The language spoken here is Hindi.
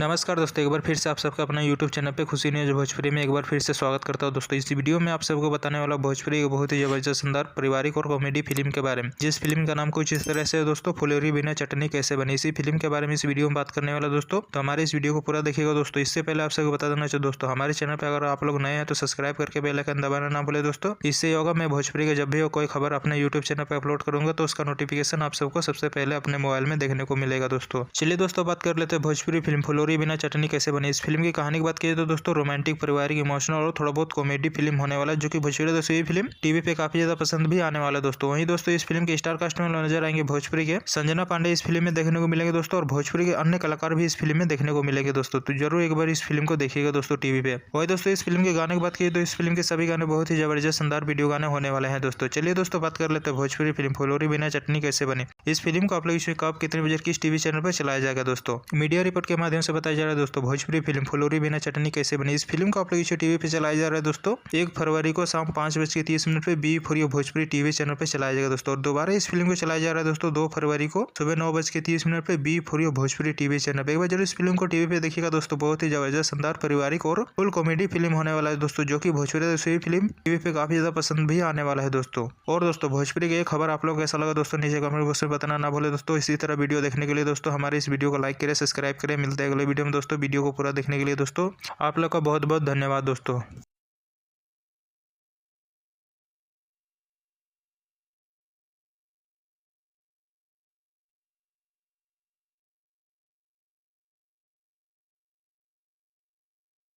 नमस्कार दोस्तों, एक बार फिर से आप सबका अपना यूट्यूब चैनल पे खुशी न्यूज भोजपुरी में एक बार फिर से स्वागत करता हूं। दोस्तों, इस वीडियो में आप सबको बताने वाला भोजपुरी की बहुत ही जबरदस्त शानदार पारिवारिक और कॉमेडी फिल्म के बारे में, जिस फिल्म का नाम कुछ इस तरह से है दोस्तों, फुलौरी बिना चटनी कैसे बनी। इसी फिल्म के बारे में इस वीडियो में बात करने वाला दोस्तों, तो हमारे इस वीडियो को पूरा देखिएगा दोस्तों। इससे पहले आप सबको बता देना चाहिए दोस्तों, हमारे चैनल पर अगर आप लोग नए हैं तो सब्सक्राइब करके बेल आइकन दबाना ना भूले दोस्तों। इससे ये होगा मैं भोजपुरी का जब भी कोई खबर अपने यूट्यूब चैनल पर अपलोड करूंगा तो उसका नोटिफिकेशन आप सबको सबसे पहले अपने मोबाइल में देखने को मिलेगा दोस्तों। चलिए दोस्तों, बात कर लेते हैं भोजपुरी फिल्म फुलौरी बिना चटनी कैसे बनी। इस फिल्म की कहानी की बात की तो दोस्तों, रोमांटिक, पारिवारिक, इमोशनल और थोड़ा बहुत कॉमेडी फिल्म होने वाला है, जो कि भोजपुरी दोस्तों ये फिल्म टीवी पे काफी ज्यादा पसंद भी आने वाला है दोस्तों। वहीं दोस्तों, इस फिल्म के स्टार कास्ट में नजर आएंगे भोजपुरी के संजना पांडे इस फिल्म में देखने को मिलेंगे दोस्तों, और भोजपुरी के अन्य कलाकार भी इस फिल्म में देखने को मिलेंगे दोस्तों। तो जरूर एक बार इस फिल्म को देखिएगा दोस्तों टीवी पे। वही दोस्तों, इस फिल्म के गाने की बात की तो इस फिल्म के सभी गाने बहुत ही जबरदस्त शानदार वीडियो गाने होने वाले हैं दोस्तों। चलिए दोस्तों, बात कर लेते हैं भोजपुरी फिल्म फुलौरी बिना चटनी कैसे बनी। इस फिल्म को आप लोग इसमें कब कितने बजे किस टीवी चैनल पर चलाया जाएगा दोस्तों। मीडिया रिपोर्ट के माध्यम से बताया जा रहा है दोस्तों, भोजपुरी फिल्म फुलौरी बिना चटनी कैसे बनी। इस फिल्म को आप लोग इसे टीवी पे चलाया जा रहा है दोस्तों 1 फरवरी को शाम 5:30 पे B for you Bhojpuri TV channel पे चलाया जाएगा दोस्तों। और दोबारा इस फिल्म को चलाया जा रहा है दोस्तों 2 फरवरी को सुबह 9:30 पे B for you Bhojpuri TV channel पे। एक बार जरूर इस फिल्म को टीवी पे देखिएगा दोस्तों, बहुत ही जबरदस्त शानदार पारिवारिक और फुल कॉमेडी फिल्म होने वाला है दोस्तों, जो कि भोजपुरी फिल्म टीवी पे काफी ज्यादा पसंद भी आने वाला है दोस्तों। और दोस्तों, भोजपुरी की एक खबर आप लोग कैसा लगा दोस्तों, नीचे कमेंट बॉक्स में बताना ना भूले दोस्तों। इसी तरह वीडियो देखने के लिए दोस्तों हमारे इस वीडियो को लाइक करें, सब्सक्राइब करें। मिलते हैं अगले वीडियो में दोस्तों। वीडियो को पूरा देखने के लिए दोस्तों आप लोग का बहुत बहुत धन्यवाद दोस्तों।